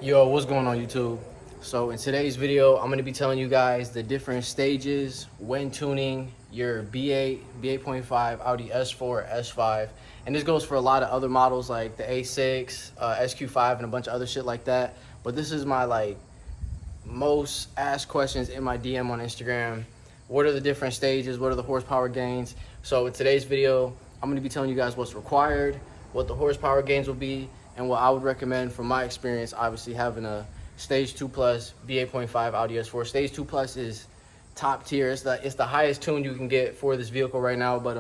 Yo, what's going on YouTube? So in today's video, I'm going to be telling you guys the different stages when tuning your B8.5 Audi S4, S5. And this goes for a lot of other models like the A6, SQ5, and a bunch of other shit like that. But this is my most asked questions in my DM on Instagram. What are the different stages? What are the horsepower gains? So in today's video, I'm going to be telling you guys what's required, what the horsepower gains will be, and what I would recommend from my experience, obviously having a Stage 2 Plus B8.5 Audi S4. Stage 2 Plus is top tier. It's the highest tune you can get for this vehicle right now. But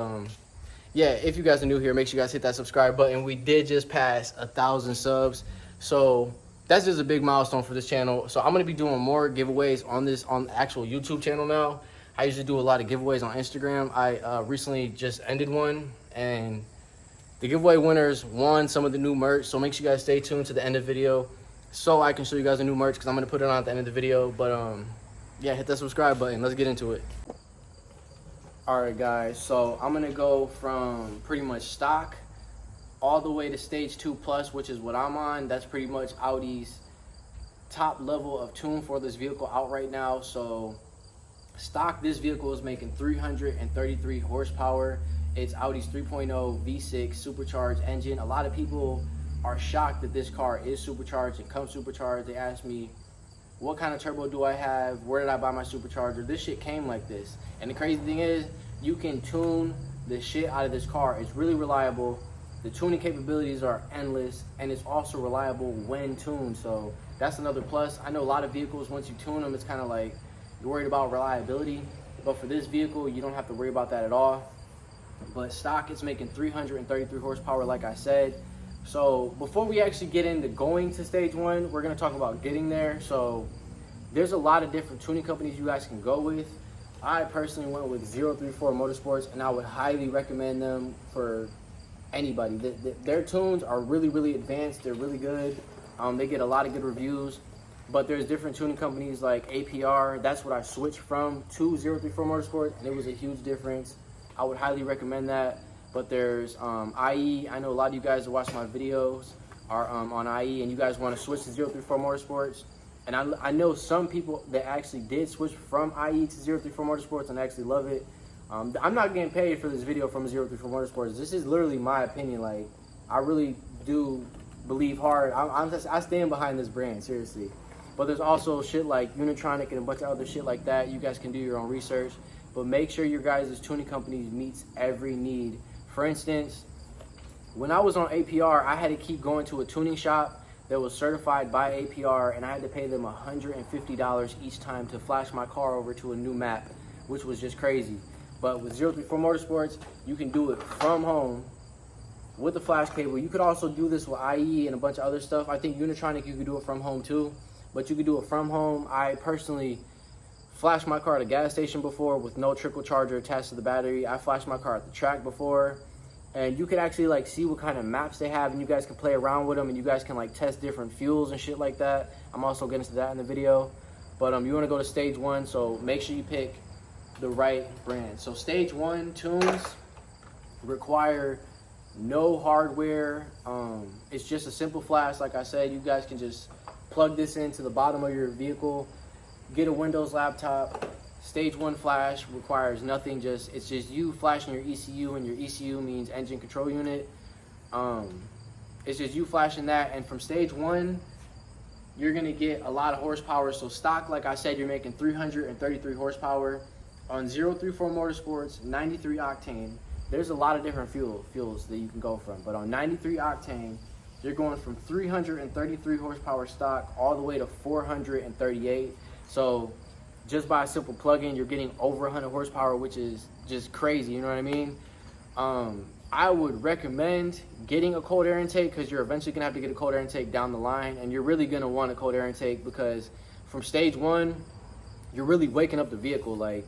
yeah, if you guys are new here, make sure you guys hit that subscribe button. We did just pass 1,000 subs, so that's just a big milestone for this channel. So I'm gonna be doing more giveaways on the actual YouTube channel now. I usually do a lot of giveaways on Instagram. I recently just ended one, and the giveaway winners won some of the new merch. So make sure you guys stay tuned to the end of the video so I can show you guys the new merch, because I'm gonna put it on at the end of the video. But yeah, hit that subscribe button. Let's get into it. All right guys, so I'm gonna go from pretty much stock all the way to Stage 2 Plus, which is what I'm on. That's pretty much Audi's top level of tune for this vehicle out right now. So stock, this vehicle is making 333 horsepower. It's Audi's 3.0 V6 supercharged engine. A lot of people are shocked that this car is supercharged and comes supercharged. They ask me, what kind of turbo do I have? Where did I buy my supercharger? This shit came like this. And the crazy thing is, you can tune the shit out of this car. It's really reliable. The tuning capabilities are endless, and it's also reliable when tuned. So that's another plus. I know a lot of vehicles, once you tune them, it's kind of like you're worried about reliability. But for this vehicle, you don't have to worry about that at all. But stock is making 333 horsepower, like I said. So before we actually get into going to Stage 1, we're going to talk about getting there. So there's a lot of different tuning companies you guys can go with. I personally went with 034 Motorsports, and I would highly recommend them for anybody. Their tunes are really advanced. They're really good. They get a lot of good reviews. But there's different tuning companies like APR. That's what I switched from to 034 Motorsports, and it was a huge difference. I would highly recommend that. But there's IE. I know a lot of you guys that watch my videos are on IE, and you guys want to switch to 034 Motorsports. And I know some people that actually did switch from IE to 034 Motorsports and actually love it. I'm not getting paid for this video from 034 Motorsports. This is literally my opinion. Like, I really do believe hard. I stand behind this brand, seriously. But there's also shit like Unitronic and a bunch of other shit like that. You guys can do your own research. But make sure your guys' tuning company meets every need. For instance, when I was on APR, I had to keep going to a tuning shop that was certified by APR, and I had to pay them $150 each time to flash my car over to a new map, which was just crazy. But with 034 Motorsports, you can do it from home with the flash cable. You could also do this with IE and a bunch of other stuff. I think Unitronic, you could do it from home too, but you could do it from home. I personally flashed my car at a gas station before with no trickle charger attached to the battery. I flashed my car at the track before, and you could actually like see what kind of maps they have, and you guys can play around with them, and you guys can like test different fuels and shit like that. I'm also getting to that in the video. But you want to go to Stage 1, so make sure you pick the right brand. So Stage 1 tunes require no hardware. It's just a simple flash. Like I said, you guys can just plug this into the bottom of your vehicle, get a Windows laptop. Stage 1 flash requires nothing. It's just you flashing your ECU, and your ECU means engine control unit. It's just you flashing that, and from Stage 1, you're gonna get a lot of horsepower. So stock, like I said, you're making 333 horsepower. On 034 Motorsports, 93 octane. There's a lot of different fuels that you can go from, but on 93 octane, you're going from 333 horsepower stock all the way to 438. So just by a simple plug-in, you're getting over 100 horsepower, which is just crazy, you know what I mean? I would recommend getting a cold air intake, because you're eventually gonna have to get a cold air intake down the line, and you're really gonna want a cold air intake because from Stage 1, you're really waking up the vehicle. Like,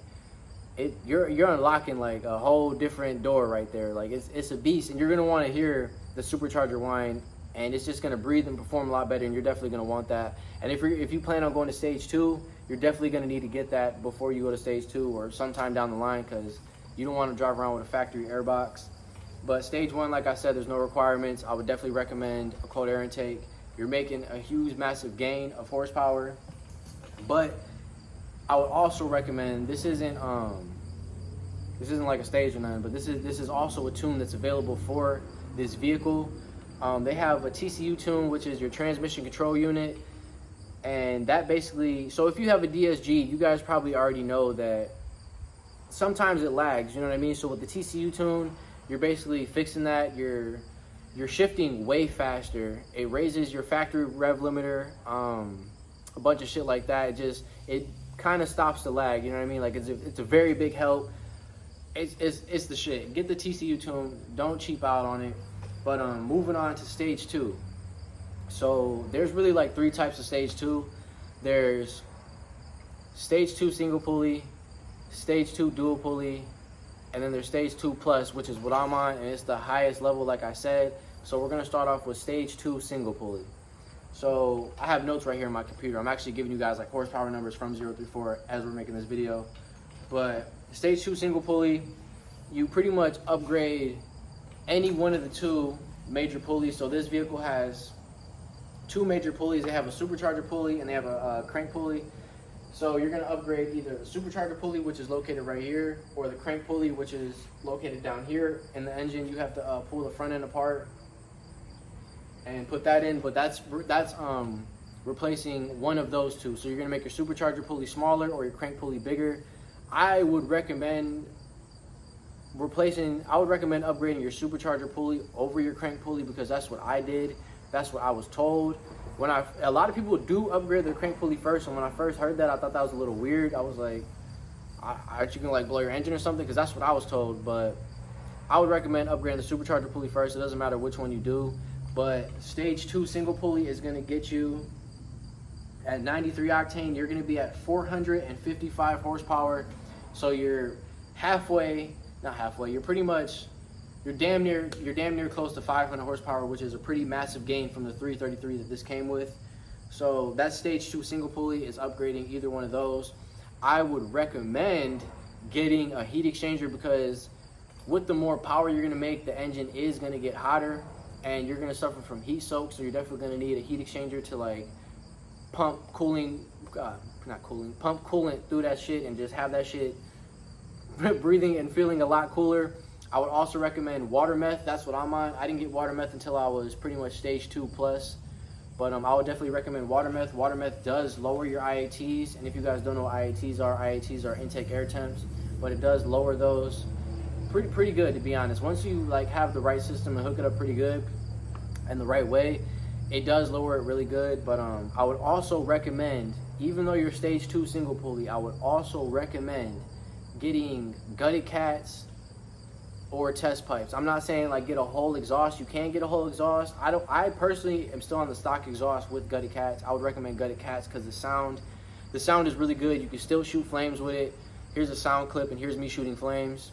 you're unlocking like a whole different door right there. Like, it's a beast, and you're gonna want to hear the supercharger whine, and it's just gonna breathe and perform a lot better, and you're definitely gonna want that. And if you plan on going to Stage 2, you're definitely gonna need to get that before you go to Stage 2 or sometime down the line, because you don't want to drive around with a factory airbox. But Stage 1, like I said, there's no requirements. I would definitely recommend a cold air intake. you're making a huge, massive gain of horsepower. But I would also recommend, this isn't like a stage or nothing, but this is also a tune that's available for this vehicle. They have a TCU tune, which is your transmission control unit, and that basically, so if you have a DSG, you guys probably already know that sometimes it lags, you know what I mean? So with the TCU tune, you're basically fixing that. You're shifting way faster. It raises your factory rev limiter, a bunch of shit like that. It kind of stops the lag, you know what I mean? Like it's a very big help. It's the shit. Get the TCU tune, don't cheap out on it. But moving on to stage 2. So there's really like 3 types of stage 2. There's stage 2 single pulley, stage 2 dual pulley, and then there's stage 2 plus, which is what I'm on, and it's the highest level, like I said. So we're gonna start off with stage 2 single pulley. So I have notes right here on my computer. I'm actually giving you guys like horsepower numbers from 0 through 4 as we're making this video. But stage 2 single pulley, you pretty much upgrade any one of the 2 major pulleys. So this vehicle has 2 major pulleys. They have a supercharger pulley and they have a crank pulley. So you're gonna upgrade either the supercharger pulley, which is located right here, or the crank pulley, which is located down here in the engine. You have to pull the front end apart and put that in, but that's replacing one of those 2. So you're gonna make your supercharger pulley smaller or your crank pulley bigger. I would recommend upgrading your supercharger pulley over your crank pulley, because that's what I did. That's what I was told. A lot of people do upgrade their crank pulley first, and when I first heard that, I thought that was a little weird. I was like, aren't you gonna like blow your engine or something? Because that's what I was told. But I would recommend upgrading the supercharger pulley first. It doesn't matter which one you do. But stage 2 single pulley is gonna get you at 93 octane. You're gonna be at 455 horsepower. So you're not halfway, you're damn near close to 500 horsepower, which is a pretty massive gain from the 333 that this came with. So that stage 2 single pulley is upgrading either one of those. I would recommend getting a heat exchanger, because with the more power you're gonna make, the engine is gonna get hotter and you're gonna suffer from heat soak. So you're definitely gonna need a heat exchanger to like pump coolant through that shit and just have that shit breathing and feeling a lot cooler. I would also recommend water meth. That's what I'm on. I didn't get water meth until I was pretty much stage 2 plus. But I would definitely recommend water meth. Water meth does lower your IATs. And if you guys don't know what IATs are intake air temps. But it does lower those pretty good, to be honest. Once you like have the right system and hook it up pretty good and the right way, it does lower it really good. But I would also recommend, even though you're stage 2 single pulley, I would also recommend getting gutted cats or test pipes. I'm not saying like get a whole exhaust. You can get a whole exhaust. I personally am still on the stock exhaust with gutted cats. I would recommend gutted cats because the sound is really good. You can still shoot flames with it. Here's a sound clip and here's me shooting flames.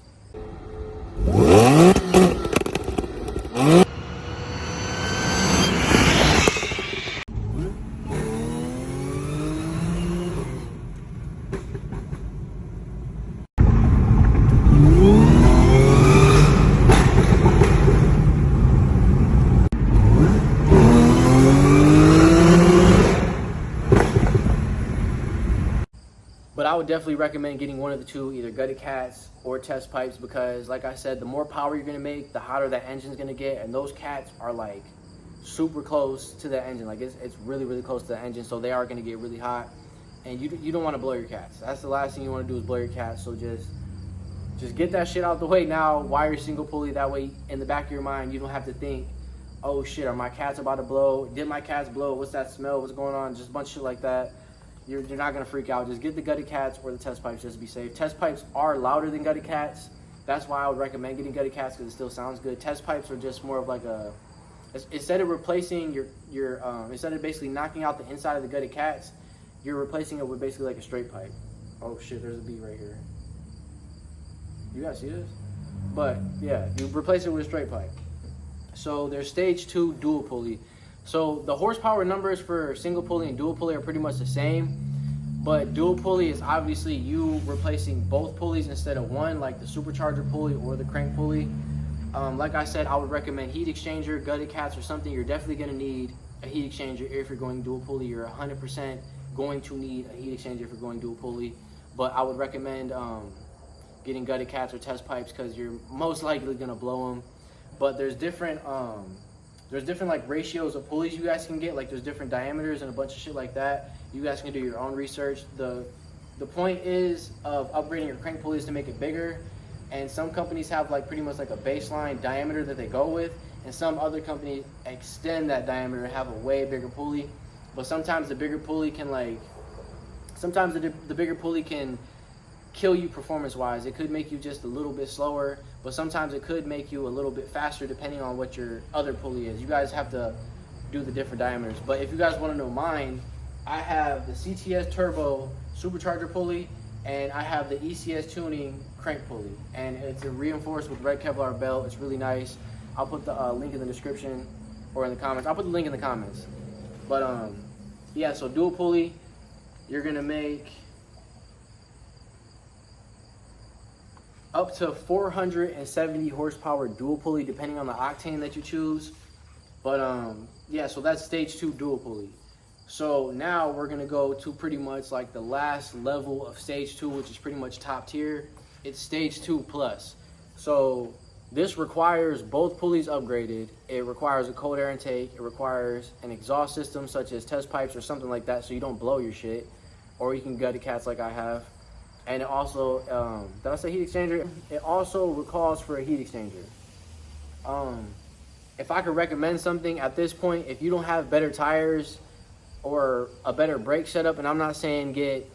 But I would definitely recommend getting one of the 2, either gutted cats or test pipes, because like I said, the more power you're gonna make, the hotter that engine's gonna get, and those cats are like super close to the engine. Like it's really, really close to the engine, so they are gonna get really hot, and you don't wanna blow your cats. That's the last thing you wanna do is blow your cats. So just get that shit out the way now. Wire single pulley, that way in the back of your mind, you don't have to think, oh shit, are my cats about to blow? Did my cats blow? What's that smell? What's going on? Just a bunch of shit like that. You're not gonna freak out. Just get the gutted cats or the test pipes just to be safe. Test pipes are louder than gutted cats. That's why I would recommend getting gutted cats, because it still sounds good. Test pipes are just more of like instead of replacing instead of basically knocking out the inside of the gutted cats, you're replacing it with basically like a straight pipe. Oh shit, there's a bee right here. You guys see this? But yeah, you replace it with a straight pipe. So there's stage 2 dual pulley. So the horsepower numbers for single pulley and dual pulley are pretty much the same, but dual pulley is obviously you replacing both pulleys instead of one, like the supercharger pulley or the crank pulley. Like I said, I would recommend heat exchanger, gutted cats, or something. You're definitely gonna need a heat exchanger if you're going dual pulley. You're 100% going to need a heat exchanger if you're going dual pulley. But I would recommend getting gutted cats or test pipes because you're most likely gonna blow them. But there's different like ratios of pulleys you guys can get. Like there's different diameters and a bunch of shit like that. You guys can do your own research. The point is of upgrading your crank pulleys to make it bigger. And some companies have like pretty much like a baseline diameter that they go with, and some other companies extend that diameter and have a way bigger pulley. But sometimes the bigger pulley can the bigger pulley can kill you performance wise. It could make you just a little bit slower, but sometimes it could make you a little bit faster depending on what your other pulley is. You guys have to do the different diameters. But if you guys want to know mine, I have the CTS Turbo Supercharger pulley, and I have the ECS Tuning Crank pulley, and it's reinforced with red Kevlar belt. It's really nice. I'll put the link in the description or in the comments. I'll put the link in the comments. But yeah, so dual pulley, you're gonna make up to 470 horsepower dual pulley depending on the octane that you choose. But yeah, so that's stage 2 dual pulley. So now we're gonna go to pretty much like the last level of stage 2, which is pretty much top tier. It's stage 2 plus. So this requires both pulleys upgraded. It requires a cold air intake. It requires an exhaust system such as test pipes or something like that so you don't blow your shit. Or you can gut the cats like I have. And it also, did I say heat exchanger? It also calls for a heat exchanger. If I could recommend something at this point, if you don't have better tires or a better brake setup, and I'm not saying get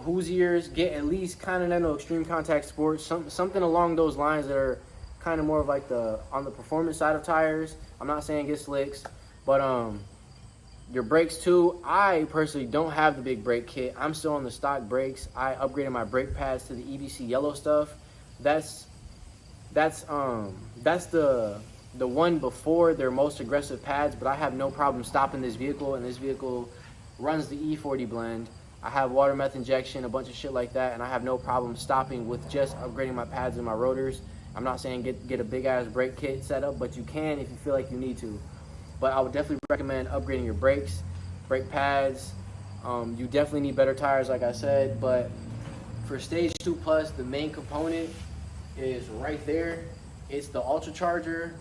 Hoosiers, get at least Continental Extreme Contact Sports, something along those lines that are kind of more of like on the performance side of tires. I'm not saying get slicks, but your brakes too. I personally don't have the big brake kit. I'm still on the stock brakes. I upgraded my brake pads to the EBC yellow stuff. That's the one before their most aggressive pads, but I have no problem stopping this vehicle, and this vehicle runs the E40 blend. I have water meth injection, a bunch of shit like that, and I have no problem stopping with just upgrading my pads and my rotors. I'm not saying get a big ass brake kit set up, but you can if you feel like you need to. But I would definitely recommend upgrading your brakes, brake pads. You definitely need better tires, like I said, but for stage 2 plus, the main component is right there. It's the Ultracharger,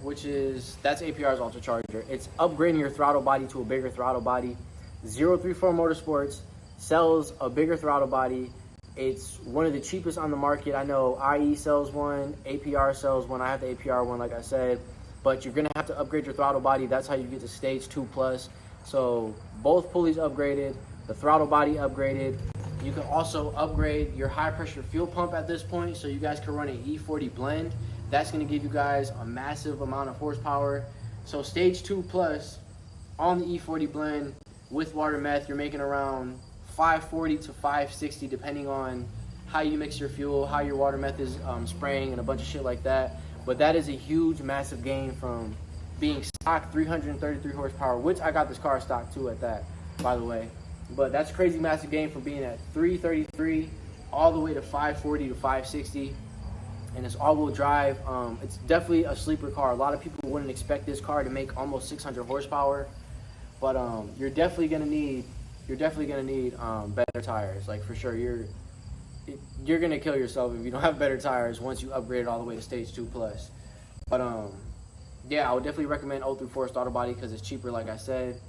that's APR's Ultracharger. It's upgrading your throttle body to a bigger throttle body. 034 Motorsports sells a bigger throttle body. It's one of the cheapest on the market. I know IE sells one, APR sells one. I have the APR one, like I said. But you're gonna have to upgrade your throttle body. That's how you get to stage 2 plus. So both pulleys upgraded, the throttle body upgraded. You can also upgrade your high pressure fuel pump at this point, so you guys can run an E40 blend. That's gonna give you guys a massive amount of horsepower. So stage 2 plus on the E40 blend with water meth, you're making around 540 to 560 depending on how you mix your fuel, how your water meth is spraying, and a bunch of shit like that. But that is a huge, massive gain from being stock 333 horsepower, which I got this car stock too at that, by the way. But that's crazy massive gain from being at 333 all the way to 540 to 560. And it's all-wheel drive. It's definitely a sleeper car. A lot of people wouldn't expect this car to make almost 600 horsepower, but you're definitely gonna need better tires. Like for sure, you're gonna kill yourself if you don't have better tires once you upgrade it all the way to stage 2 plus. But yeah, I would definitely recommend 034 throttle body because it's cheaper, like I said.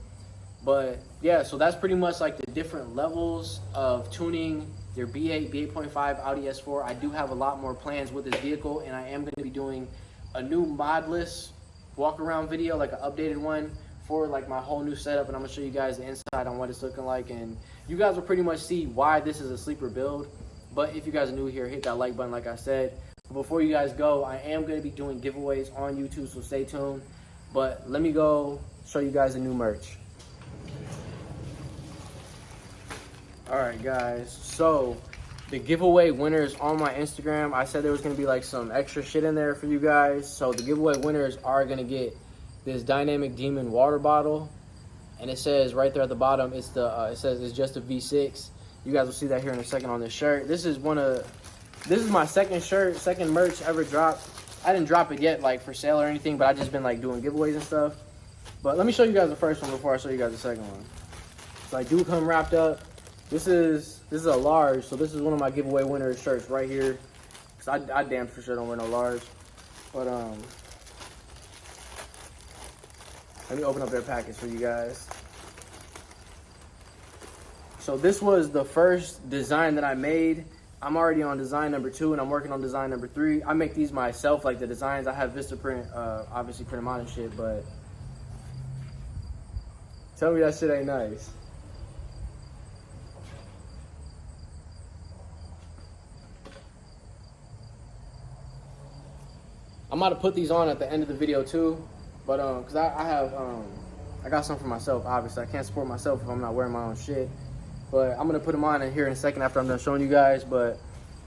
But yeah, so that's pretty much like the different levels of tuning your B8.5 Audi S4. I do have a lot more plans with this vehicle, and I am going to be doing a new modless walk around video, like an updated one for like my whole new setup, and I'm going to show you guys the inside on what it's looking like, and you guys will pretty much see why this is a sleeper build. But if you guys are new here, hit that like button like I said. Before you guys go, I am going to be doing giveaways on YouTube, so stay tuned. But let me go show you guys the new merch. Alright guys, so the giveaway winners on my Instagram, I said there was going to be like some extra shit in there for you guys. So the giveaway winners are going to get this Dynamic Demon water bottle, and it says right there at the bottom, it says it's just a V6. You guys will see that here in a second on this shirt. This is my second merch ever dropped. I didn't drop it yet like for sale or anything, but I just been like doing giveaways and stuff. But let me show you guys the first one before I show you guys the second one. So I do come wrapped up. This is a large, so this is one of my giveaway winner shirts right here. Cause I damn for sure don't wear no large. But let me open up their package for you guys. So this was the first design that I made. I'm already on design number 2 and I'm working on design number 3. I make these myself, like the designs. I have Vistaprint, obviously print them out and shit, but tell me that shit ain't nice. I'm about to put these on at the end of the video too, but cause I got some for myself. Obviously, I can't support myself if I'm not wearing my own shit. But I'm gonna put them on in here in a second after I'm done showing you guys. But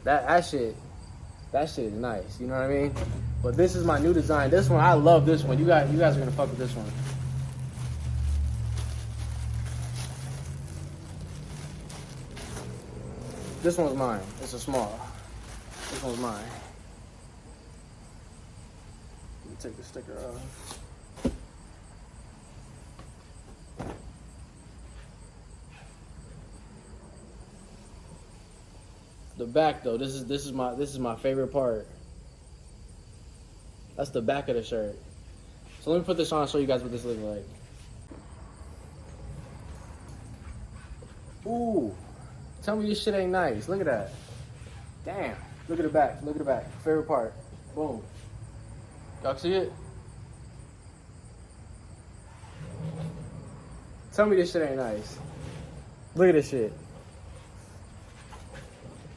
that shit is nice. You know what I mean? But this is my new design. This one, I love this one. You guys are gonna fuck with this one. This one's mine. It's a small. This one's mine. Let me take the sticker off. The back though, this is my favorite part. That's the back of the shirt. So let me put this on and show you guys what this looks like. Ooh, tell me this shit ain't nice. Look at that. Damn. Look at the back. Look at the back. Favorite part. Boom. Y'all see it? Tell me this shit ain't nice. Look at this shit.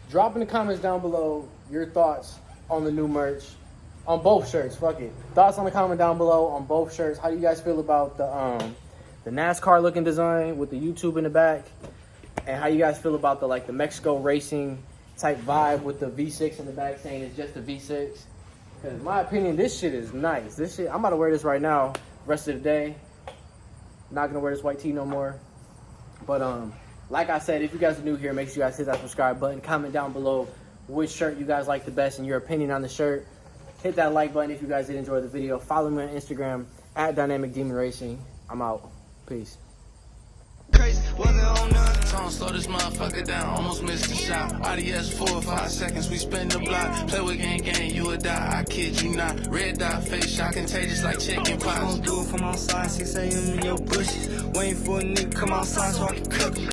Drop in the comments down below your thoughts on the new merch. On both shirts, fuck it. Thoughts on the comment down below on both shirts. How do you guys feel about the NASCAR looking design with the YouTube in the back? And how you guys feel about the Mexico racing type vibe with the V6 in the back saying it's just a V6? Because in my opinion, this shit is nice. This shit, I'm about to wear this right now, rest of the day. Not gonna wear this white tee no more. But like I said, if you guys are new here, make sure you guys hit that subscribe button. Comment down below which shirt you guys like the best and your opinion on the shirt. Hit that like button if you guys did enjoy the video. Follow me on Instagram at Dynamic Demon Racing. I'm out. Peace. Crazy, wasn't on none. Trying to slow this motherfucker down, almost missed the shot. Audi S4, 5 seconds, we spin the block. Play with gang, you would die, I kid you not. Red dot, face shot, contagious like chicken pox. I don't do it from outside, 6 a.m. in your bushes. Waiting for a nigga come outside so I can cook him.